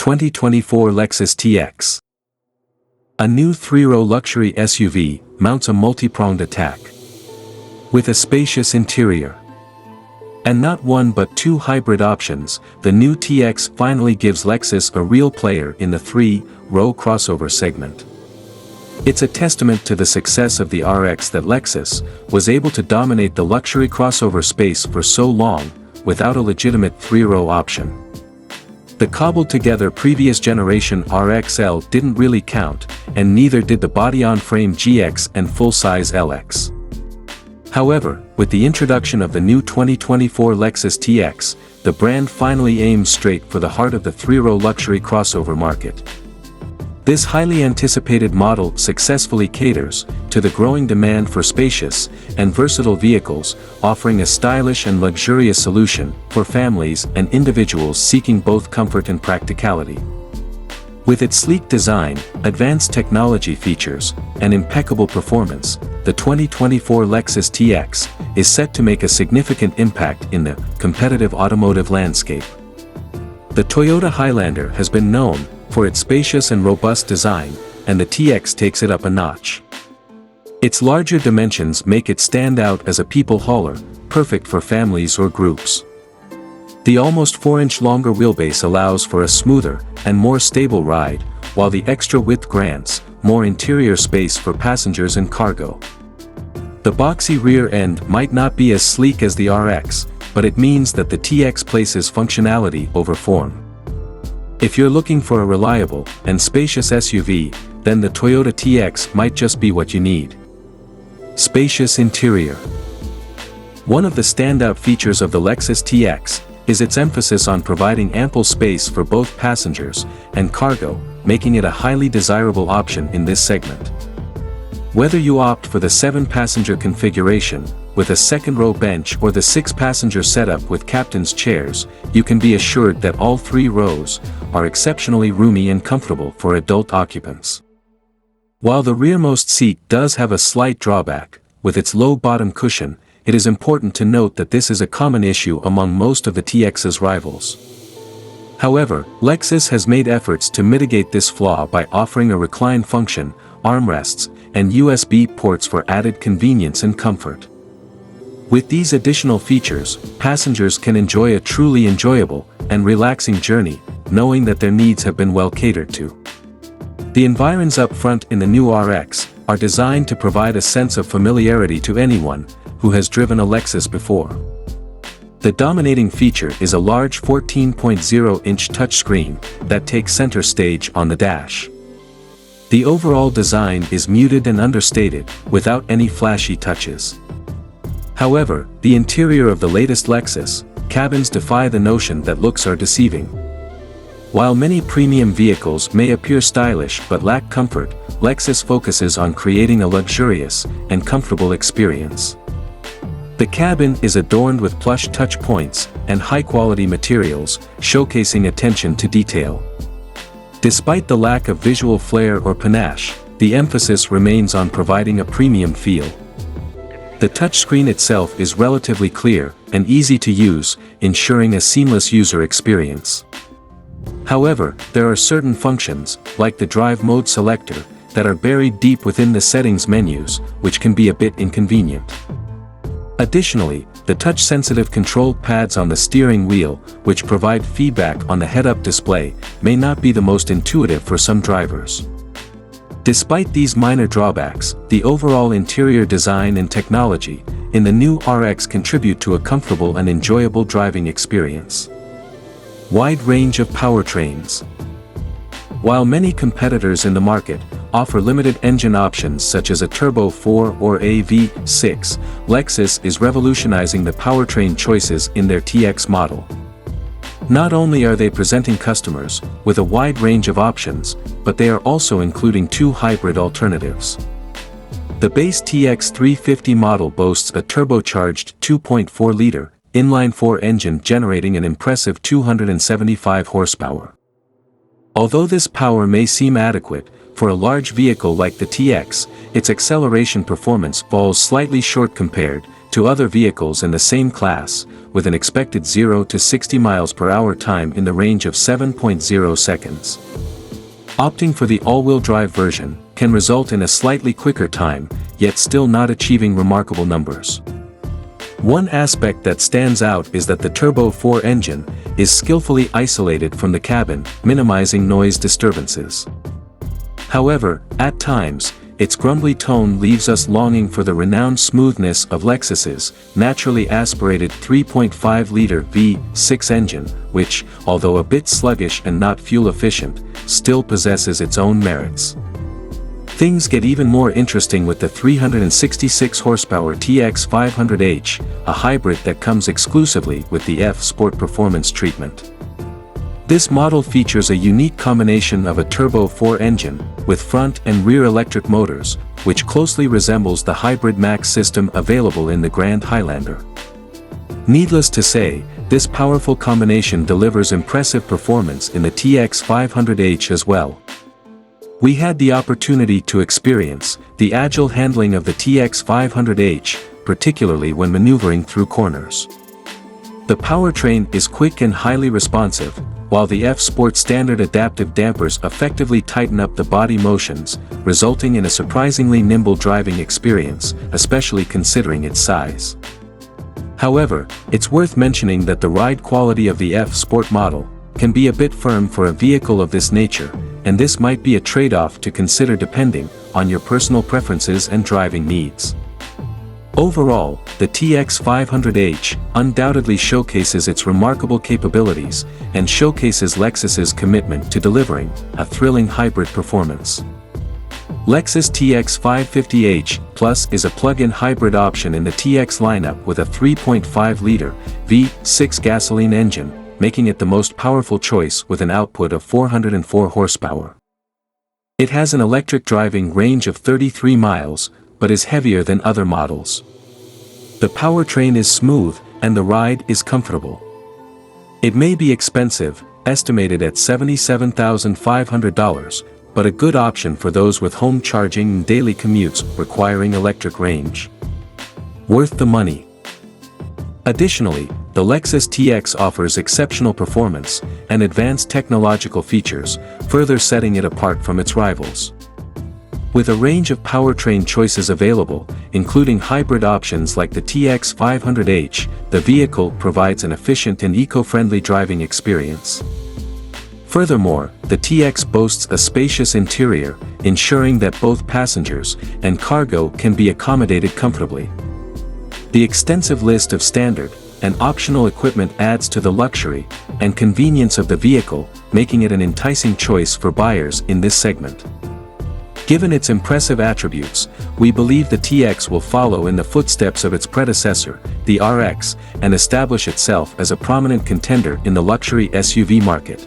2024 Lexus TX. A new three-row luxury SUV mounts a multi-pronged attack. With a spacious interior and not one but two hybrid options, the new TX finally gives Lexus a real player in the three-row crossover segment. It's a testament to the success of the RX that Lexus was able to dominate the luxury crossover space for so long, without a legitimate three-row option. The cobbled-together previous generation RXL didn't really count, and neither did the body-on-frame GX and full-size LX. However, with the introduction of the new 2024 Lexus TX, the brand finally aims straight for the heart of the three-row luxury crossover market. This highly anticipated model successfully caters to the growing demand for spacious and versatile vehicles, offering a stylish and luxurious solution for families and individuals seeking both comfort and practicality. With its sleek design, advanced technology features, and impeccable performance, the 2024 Lexus TX is set to make a significant impact in the competitive automotive landscape. The Toyota Highlander has been known for its spacious and robust design, and the TX takes it up a notch. Its larger dimensions make it stand out as a people hauler, perfect for families or groups. The almost 4-inch longer wheelbase allows for a smoother and more stable ride, while the extra width grants more interior space for passengers and cargo. The boxy rear end might not be as sleek as the RX, but it means that the TX places functionality over form. If you're looking for a reliable and spacious SUV, then the Toyota TX might just be what you need. Spacious interior. One of the standout features of the Lexus TX is its emphasis on providing ample space for both passengers and cargo, making it a highly desirable option in this segment. Whether you opt for the 7-passenger configuration, with a second-row bench or the 6-passenger setup with captain's chairs, you can be assured that all 3 rows are exceptionally roomy and comfortable for adult occupants. While the rearmost seat does have a slight drawback, with its low bottom cushion, it is important to note that this is a common issue among most of the TX's rivals. However, Lexus has made efforts to mitigate this flaw by offering a recline function, armrests, and USB ports for added convenience and comfort. With these additional features, passengers can enjoy a truly enjoyable and relaxing journey, knowing that their needs have been well catered to. The environs up front in the new RX are designed to provide a sense of familiarity to anyone who has driven a Lexus before. The dominating feature is a large 14.0-inch touchscreen that takes center stage on the dash. The overall design is muted and understated, without any flashy touches. However, the interior of the latest Lexus cabins defy the notion that looks are deceiving. While many premium vehicles may appear stylish but lack comfort, Lexus focuses on creating a luxurious and comfortable experience. The cabin is adorned with plush touch points and high-quality materials, showcasing attention to detail. Despite the lack of visual flair or panache, the emphasis remains on providing a premium feel. The touchscreen itself is relatively clear and easy to use, ensuring a seamless user experience. However, there are certain functions, like the drive mode selector, that are buried deep within the settings menus, which can be a bit inconvenient. Additionally, the touch-sensitive control pads on the steering wheel, which provide feedback on the head-up display, may not be the most intuitive for some drivers. Despite these minor drawbacks, the overall interior design and technology in the new RX contribute to a comfortable and enjoyable driving experience. Wide range of powertrains. While many competitors in the market offer limited engine options such as a Turbo 4 or a V6, Lexus is revolutionizing the powertrain choices in their TX model. Not only are they presenting customers with a wide range of options, but they are also including 2 hybrid alternatives. The base TX 350 model boasts a turbocharged 2.4-liter inline-4 engine generating an impressive 275 horsepower. Although this power may seem adequate for a large vehicle like the TX, its acceleration performance falls slightly short compared to other vehicles in the same class, with an expected 0 to 60 miles per hour time in the range of 7.0 seconds. Opting for the all-wheel drive version can result in a slightly quicker time, yet still not achieving remarkable numbers. One aspect that stands out is that the Turbo 4 engine is skillfully isolated from the cabin, minimizing noise disturbances. However, at times, its grumbly tone leaves us longing for the renowned smoothness of Lexus's naturally aspirated 3.5-liter V6 engine, which, although a bit sluggish and not fuel-efficient, still possesses its own merits. Things get even more interesting with the 366-horsepower TX 500h, a hybrid that comes exclusively with the F-Sport performance treatment. This model features a unique combination of a Turbo 4 engine, with front and rear electric motors, which closely resembles the hybrid max system available in the Grand Highlander. Needless to say, this powerful combination delivers impressive performance in the TX 500h as well. We had the opportunity to experience the agile handling of the TX 500h, particularly when maneuvering through corners. The powertrain is quick and highly responsive, while the F-Sport standard adaptive dampers effectively tighten up the body motions, resulting in a surprisingly nimble driving experience, especially considering its size. However, it's worth mentioning that the ride quality of the F-Sport model can be a bit firm for a vehicle of this nature, and this might be a trade-off to consider depending on your personal preferences and driving needs. Overall, the TX 500h undoubtedly showcases its remarkable capabilities and showcases Lexus's commitment to delivering a thrilling hybrid performance. Lexus TX 550h Plus is a plug-in hybrid option in the TX lineup with a 3.5-liter V6 gasoline engine, making it the most powerful choice with an output of 404 horsepower. It has an electric driving range of 33 miles, but is heavier than other models. The powertrain is smooth, and the ride is comfortable. It may be expensive, estimated at $77,500, but a good option for those with home charging and daily commutes requiring electric range. Worth the money. Additionally, the Lexus TX offers exceptional performance and advanced technological features, further setting it apart from its rivals. With a range of powertrain choices available, including hybrid options like the TX 500h, the vehicle provides an efficient and eco-friendly driving experience. Furthermore, the TX boasts a spacious interior, ensuring that both passengers and cargo can be accommodated comfortably. The extensive list of standard and optional equipment adds to the luxury and convenience of the vehicle, making it an enticing choice for buyers in this segment. Given its impressive attributes, we believe the TX will follow in the footsteps of its predecessor, the RX, and establish itself as a prominent contender in the luxury SUV market.